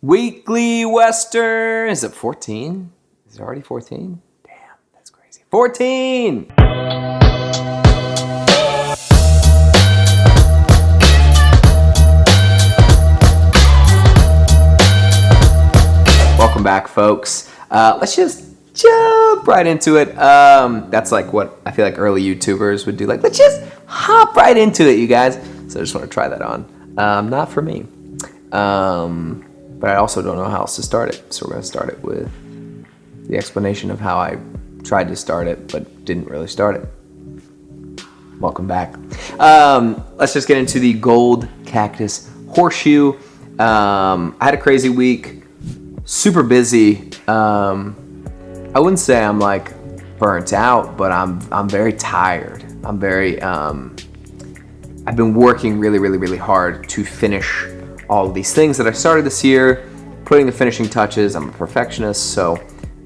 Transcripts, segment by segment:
Weekly Western. Is it 14? Is it already 14? Damn, that's crazy. 14! Welcome back, folks. Let's just jump right into it. That's like what I feel like early YouTubers would do. Like, let's just hop right into it, you guys. So I just want to try that on. Not for me. But I also don't know how else to start it. So we're going to start it with the explanation of how I tried to start it, but didn't really start it. Welcome back. Let's just get into the Gold Cactus Horseshoe. I had a crazy week. Super busy. I wouldn't say I'm like burnt out, but I'm very tired. I've been working really hard to finish all of these things that I started this year, putting the finishing touches. I'm a perfectionist, so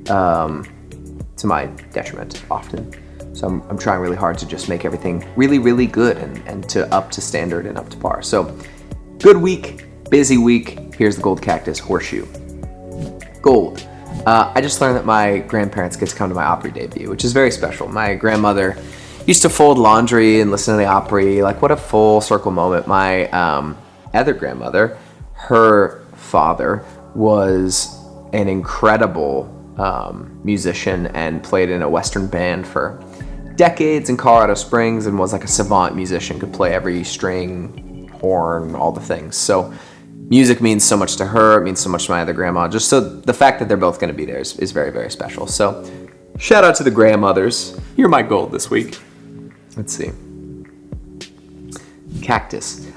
to my detriment often. So I'm trying really hard to just make everything really good and to up to standard and up to par. So good week, busy week. Here's the Gold Cactus Horseshoe. Gold. I just learned that my grandparents get to come to my Opry debut, which is very special. My grandmother used to fold laundry and listen to the Opry. Like, what a full circle moment. My other grandmother, her father was an incredible musician and played in a Western band for decades in Colorado Springs and was like a savant musician, could play every string, horn, all the things. So music means so much to her. It means so much to my other grandma. Just so the fact that they're both going to be there is very special. So shout out to the grandmothers. You're my gold this week. Let's see. Cactus.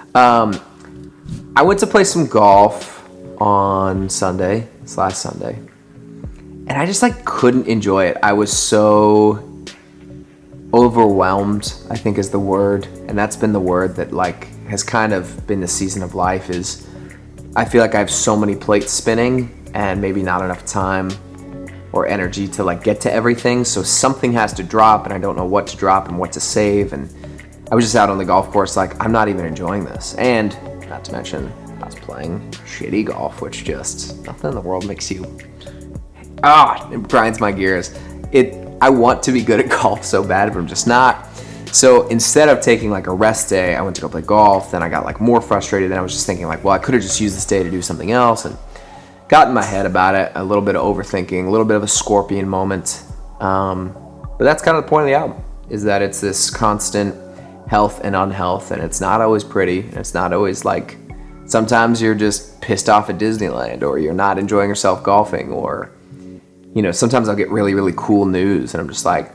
I went to play some golf on Sunday, this last Sunday, and I just like couldn't enjoy it. I was so overwhelmed, I think is the word, and that's been the word that like has kind of been the season of life. Is I feel like I have so many plates spinning and maybe not enough time or energy to like get to everything, so something has to drop and I don't know what to drop and what to save. And I was just out on the golf course like, I'm not even enjoying this. And not to mention, I was playing shitty golf, which just, nothing in the world makes you, it grinds my gears. I want to be good at golf so bad, but I'm just not. So instead of taking like a rest day, I went to go play golf. Then I got like more frustrated. Then I was just thinking like, well, I could have just used this day to do something else, and got in my head about it. A little bit of overthinking, a little bit of a scorpion moment. But that's kind of the point of the album, is that it's this constant health and unhealth, and it's not always pretty, and it's not always like, sometimes you're just pissed off at Disneyland, or you're not enjoying yourself golfing, or, you know, sometimes I'll get really cool news, and I'm just like,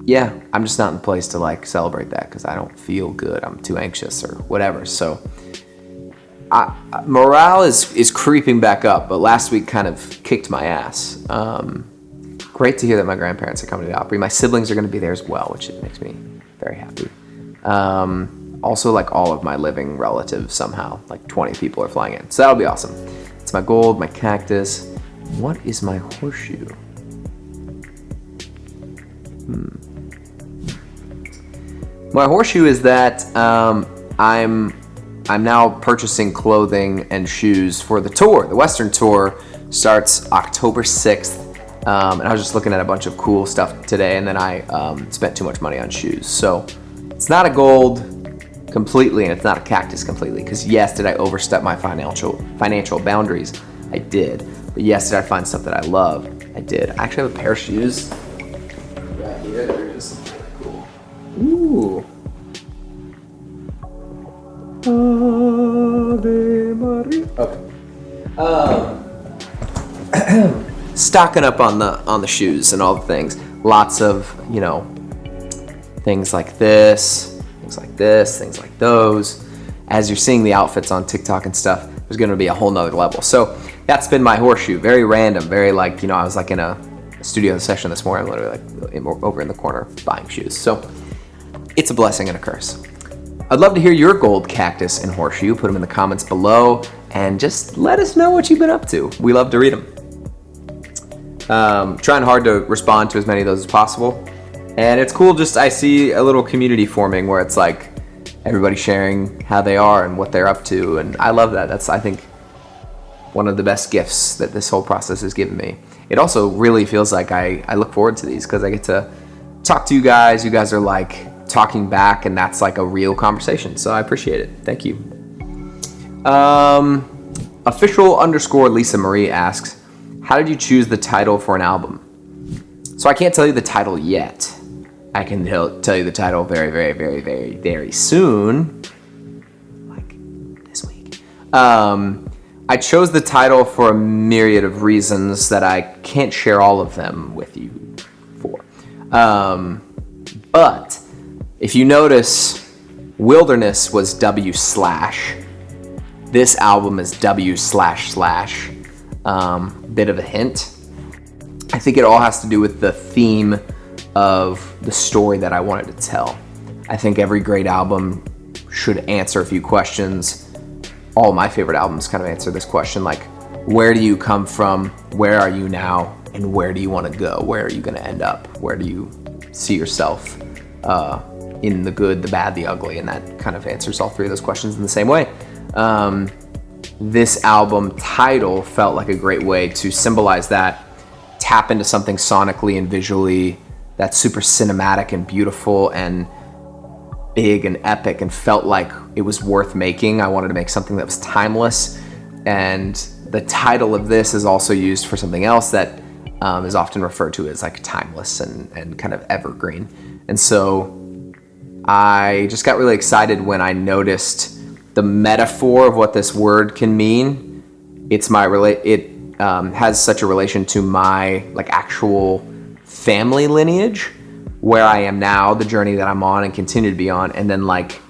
yeah, I'm just not in the place to like celebrate that because I don't feel good. I'm too anxious or whatever. So morale is creeping back up, but last week kind of kicked my ass. Great to hear that my grandparents are coming to the Opry. My siblings are going to be there as well, which makes me very happy. Also, like all of my living relatives somehow, like 20 people are flying in. So that'll be awesome. It's my gold, my cactus. What is my horseshoe? My horseshoe is that I'm now purchasing clothing and shoes for the tour. The Western tour starts October 6th. And I was just looking at a bunch of cool stuff today, and then I spent too much money on shoes. So it's not a gold completely, and it's not a cactus completely, because yes, did I overstep my financial boundaries? I did. But yes, did I find stuff that I love? I did. I actually have a pair of shoes right here that are just really cool. Ooh. Ave Maria. Okay. Stocking up on the shoes and all the things. Lots of, you know, things like this, things like this, things like those. As you're seeing the outfits on TikTok and stuff, there's going to be a whole nother level. So that's been my horseshoe. Very random, very like, you know, I was like in a studio session this morning, literally like over in the corner buying shoes. So it's a blessing and a curse. I'd love to hear your gold cactus and horseshoe. Put them in the comments below and just let us know what you've been up to. We love to read them. Trying hard to respond to as many of those as possible. And it's cool, just I see a little community forming where it's like everybody sharing how they are and what they're up to, and I love that. That's, I think, one of the best gifts that this whole process has given me. It also really feels like I look forward to these because I get to talk to you guys. You guys are like talking back, and that's like a real conversation. So I appreciate it. Thank you. Official_Lisa Marie asks, how did you choose the title for an album? So I can't tell you the title yet. I can tell you the title very, very, very, very, very soon. Like this week. I chose the title for a myriad of reasons that I can't share all of them with you for. But if you notice, Wilderness was W/. This album is W//. Bit of a hint. I think it all has to do with the theme of the story that I wanted to tell. I think every great album should answer a few questions. All my favorite albums kind of answer this question, like, where do you come from? Where are you now? And where do you want to go? Where are you going to end up? Where do you see yourself in the good, the bad, the ugly? And that kind of answers all three of those questions in the same way. This album title felt like a great way to symbolize that, tap into something sonically and visually that's super cinematic and beautiful and big and epic and felt like it was worth making. I wanted to make something that was timeless, and the title of this is also used for something else that is often referred to as like timeless and kind of evergreen. And so I just got really excited when I noticed the metaphor of what this word can mean. It has such a relation to my like actual family lineage, where I am now, the journey that I'm on and continue to be on, and then like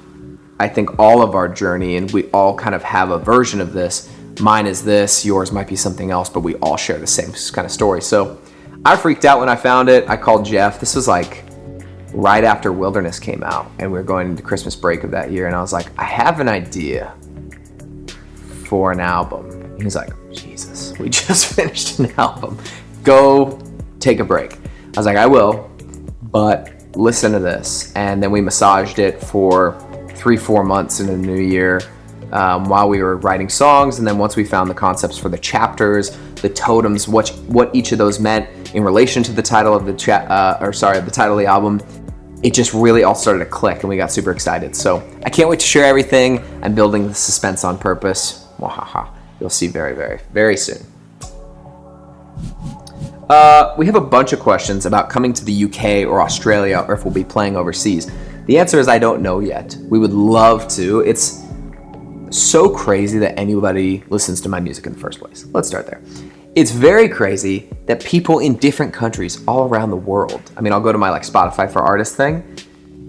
I think all of our journey, and we all kind of have a version of this. Mine is this, yours might be something else, but we all share the same kind of story. So I freaked out when I found it. I called Jeff. This was like right after Wilderness came out, and we were going into Christmas break of that year, and I was like, I have an idea for an album. And he's like, Jesus, we just finished an album. Go take a break. I was like, I will, but listen to this. And then we massaged it for 3-4 months in the new year while we were writing songs. And then once we found the concepts for the chapters, the totems, what each of those meant in relation to the title of the title of the album, it just really all started to click, and we got super excited. So I can't wait to share everything. I'm building the suspense on purpose. Wahaha. You'll see very, very, very soon. We have a bunch of questions about coming to the UK or Australia, or if we'll be playing overseas. The answer is I don't know yet. We would love to. It's so crazy that anybody listens to my music in the first place. Let's start there. It's very crazy that people in different countries all around the world, I mean, I'll go to my like Spotify for Artists thing,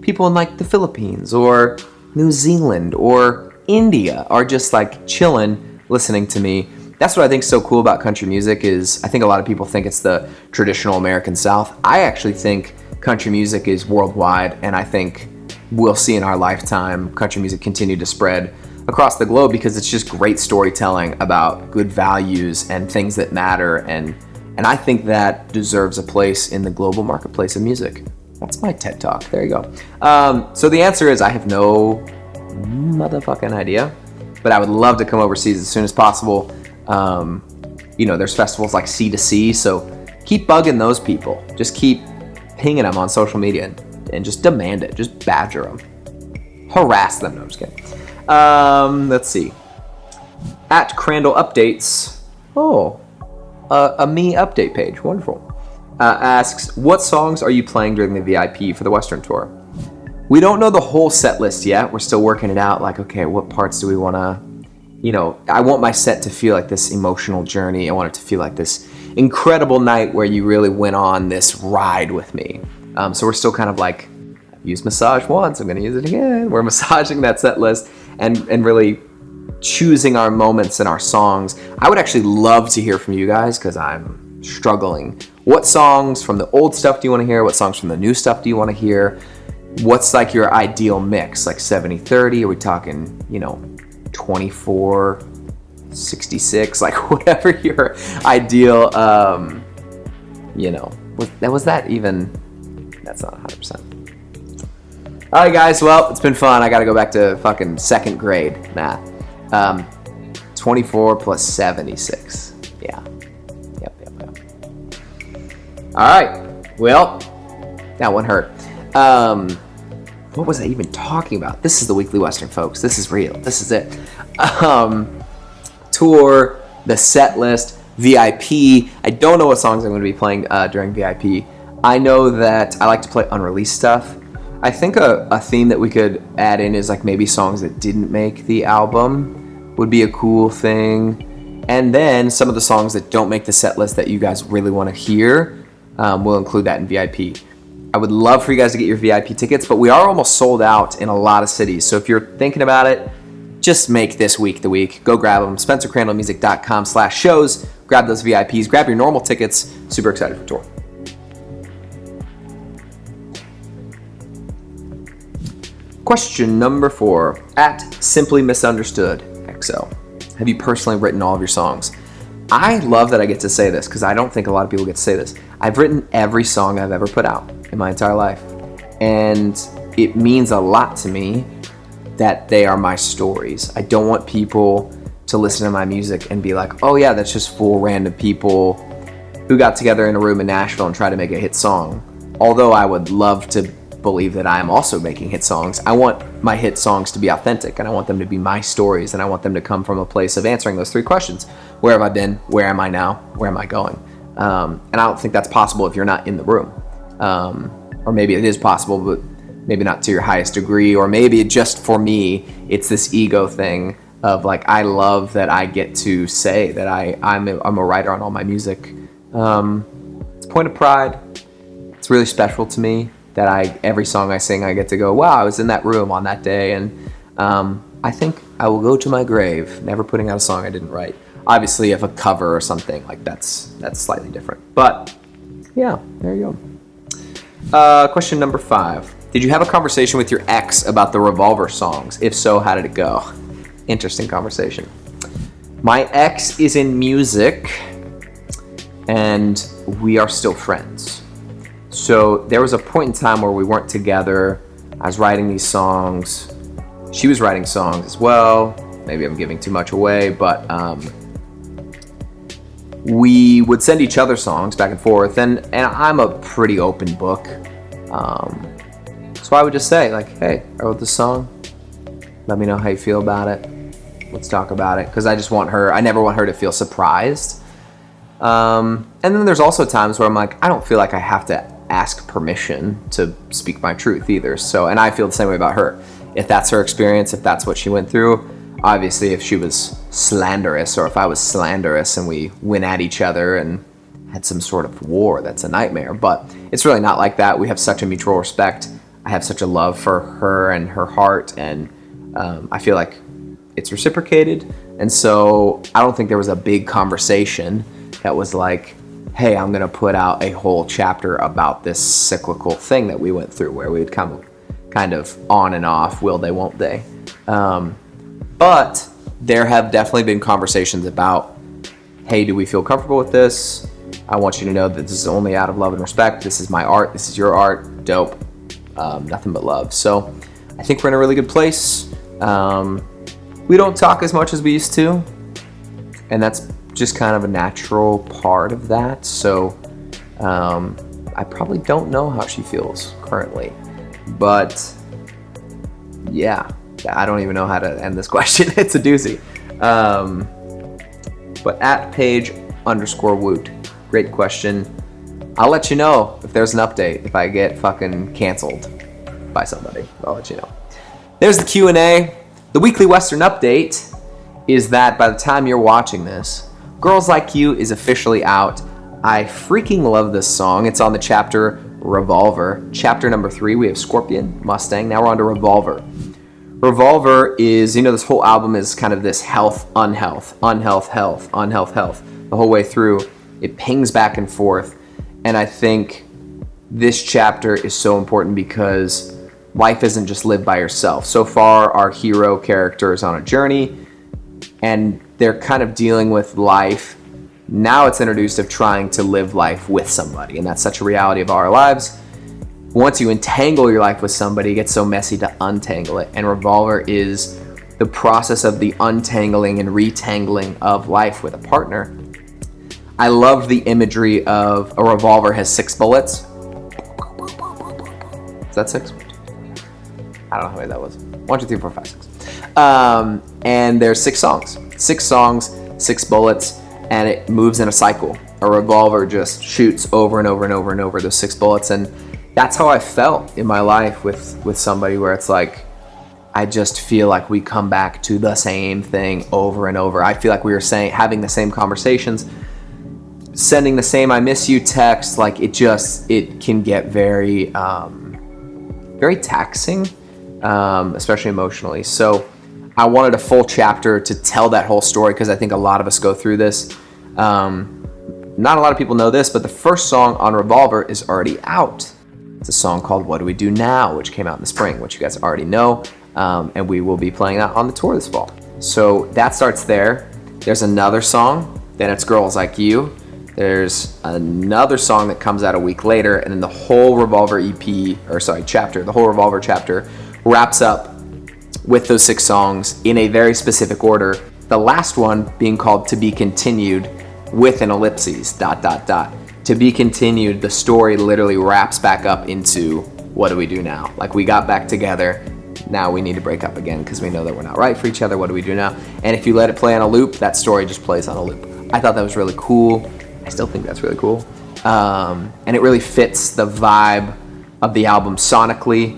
people in like the Philippines or New Zealand or India are just like chilling, listening to me. That's what I think is so cool about country music is I think a lot of people think it's the traditional American South. I actually think country music is worldwide, and I think we'll see in our lifetime country music continue to spread across the globe because it's just great storytelling about good values and things that matter, and I think that deserves a place in the global marketplace of music. That's my TED Talk. There you go. So the answer is I have no motherfucking idea, but I would love to come overseas as soon as possible. There's festivals like C2C, so keep bugging those people. Just keep pinging them on social media and just demand it. Just badger them. Harass them. No, I'm just kidding. Let's see. At Crandall Updates. A me update page. Wonderful. Asks, what songs are you playing during the VIP for the Western Tour? We don't know the whole set list yet. We're still working it out. Like, okay, what parts do we want to... I want my set to feel like this emotional journey. I want it to feel like this incredible night where you really went on this ride with me. So we're still kind of like, I've used massage once, I'm going to use it again. We're massaging that set list and really choosing our moments and our songs. I would actually love to hear from you guys because I'm struggling. What songs from the old stuff do you want to hear? What songs from the new stuff do you want to hear? What's like your ideal mix? Like 70-30? Are we talking, 24-66, like whatever your ideal, was that even, that's not 100%. All right, guys, well, it's been fun. I got to go back to fucking second grade math. 12 24 plus 76. Yeah. Yep. All right. Well, that one hurt. What was I even talking about? This is the Weekly Western, folks. This is real. This is it. Tour, the set list, VIP. I don't know what songs I'm going to be playing during VIP. I know that I like to play unreleased stuff. I think a theme that we could add in is like maybe songs that didn't make the album would be a cool thing. And then some of the songs that don't make the set list that you guys really want to hear, we'll include that in VIP. I would love for you guys to get your VIP tickets, but we are almost sold out in a lot of cities. So if you're thinking about it, just make this week the week. Go grab them. SpencerCrandallMusic.com/shows. Grab those VIPs. Grab your normal tickets. Super excited for tour. Question number 4. At Simply Misunderstood XO. Have you personally written all of your songs? I love that I get to say this because I don't think a lot of people get to say this. I've written every song I've ever put out in my entire life. And it means a lot to me that they are my stories. I don't want people to listen to my music and be like, oh yeah, that's just 4 random people who got together in a room in Nashville and tried to make a hit song. Although I would love to believe that I am also making hit songs, I want my hit songs to be authentic, and I want them to be my stories, and I want them to come from a place of answering those 3 questions. Where have I been? Where am I now? Where am I going? And I don't think that's possible if you're not in the room. Or maybe it is possible, but maybe not to your highest degree, or maybe just for me, it's this ego thing of like, I love that I get to say that I'm a writer on all my music. It's a point of pride. It's really special to me that every song I sing, I get to go, wow, I was in that room on that day. And I think I will go to my grave never putting out a song I didn't write. Obviously, if a cover or something, like that's slightly different. But yeah, there you go. Question number 5. Did you have a conversation with your ex about the Revolver songs? If so, how did it go? Interesting conversation. My ex is in music, and we are still friends. So there was a point in time where we weren't together. I was writing these songs. She was writing songs as well. Maybe I'm giving too much away, but we would send each other songs back and forth, and I'm a pretty open book. So I would just say, like, hey, I wrote this song. Let me know how you feel about it. Let's talk about it. Because I never want her to feel surprised. And then there's also times where I'm like, I don't feel like I have to ask permission to speak my truth either. So, and I feel the same way about her. If that's her experience, if that's what she went through, obviously if she was slanderous, or if I was slanderous and we went at each other and had some sort of war, that's a nightmare. But it's really not like that. We have such a mutual respect. I have such a love for her and her heart, and I feel like it's reciprocated. And so I don't think there was a big conversation that was like, hey, I'm going to put out a whole chapter about this cyclical thing that we went through, where we would come kind of on and off, will they, won't they. But there have definitely been conversations about, hey, do we feel comfortable with this? I want you to know that this is only out of love and respect. This is my art. This is your art. Dope. Nothing but love. So I think we're in a really good place. We don't talk as much as we used to, and that's just kind of a natural part of that. So I probably don't know how she feels currently, but yeah, I don't even know how to end this question. It's a doozy. But at Paige_Woot, great question. I'll let you know if there's an update. If I get fucking canceled by somebody, I'll let you know. There's the Q&A. The Weekly Western update is that by the time you're watching this, Girls Like You is officially out. I freaking love this song. It's on the chapter Revolver. Chapter number 3, we have Scorpion, Mustang. Now we're on to Revolver. Revolver is, this whole album is kind of this health, unhealth, unhealth, health, unhealth, health. The whole way through, it pings back and forth. And I think this chapter is so important because life isn't just lived by yourself. So far, our hero character is on a journey, and they're kind of dealing with life. Now it's introduced of trying to live life with somebody, and that's such a reality of our lives. Once you entangle your life with somebody, it gets so messy to untangle it, and Revolver is the process of the untangling and retangling of life with a partner. I love the imagery of a revolver has 6 bullets. Is that 6? I don't know how many that was. 1, 2, 3, 4, 5, 6. And there's 6 songs. 6 songs, 6 bullets, and it moves in a cycle. A revolver just shoots over and over and over and over those 6 bullets. And that's how I felt in my life with somebody, where it's like, I just feel like we come back to the same thing over and over. I feel like we were having the same conversations, sending the same "I miss you" text. Like it can get very, very taxing, especially emotionally. So I wanted a full chapter to tell that whole story, because I think a lot of us go through this. Not a lot of people know this, but the first song on Revolver is already out. It's a song called "What Do We Do Now," which came out in the spring, which you guys already know. And we will be playing that on the tour this fall. So that starts there. There's another song, then it's "Girls Like You." There's another song that comes out a week later, and then the whole Revolver chapter, the whole Revolver chapter wraps up with those 6 songs in a very specific order. The last one being called "To Be Continued" with an ellipses, ... To Be Continued, the story literally wraps back up into "What Do We Do Now?" Like, we got back together, now we need to break up again because we know that we're not right for each other. What do we do now? And if you let it play on a loop, that story just plays on a loop. I thought that was really cool. I still think that's really cool. And it really fits the vibe of the album sonically,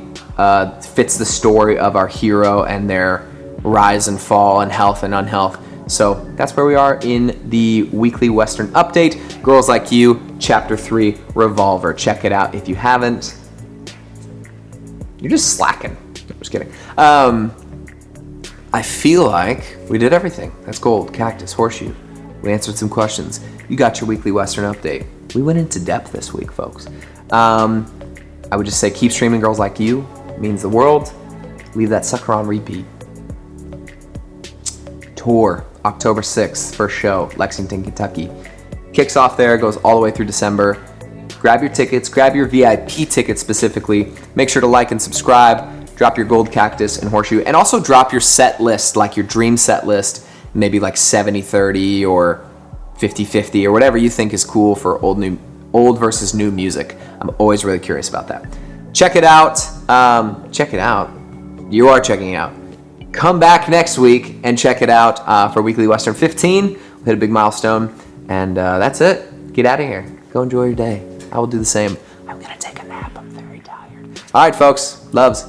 fits the story of our hero and their rise and fall and health and unhealth. So that's where we are in the weekly Western update. Girls Like You, Chapter 3, Revolver. Check it out if you haven't. You're just slacking. I'm just kidding. I feel like we did everything. That's gold, cactus, horseshoe. We answered some questions. You got your weekly Western update. We went into depth this week, folks. I would just say keep streaming Girls Like You. It means the world. Leave that sucker on repeat. Tour, October 6th, first show, Lexington, Kentucky. Kicks off there, goes all the way through December. Grab your tickets, grab your VIP tickets specifically. Make sure to like and subscribe. Drop your gold, cactus, and horseshoe. And also drop your set list, like your dream set list, maybe like 70-30 or 50-50 or whatever you think is cool for old versus new music. I'm always really curious about that. Check it out. Check it out. You are checking it out. Come back next week and check it out for Weekly Western 15. We'll hit a big milestone. And that's it. Get out of here. Go enjoy your day. I will do the same. I'm going to take a nap. I'm very tired. All right, folks. Loves.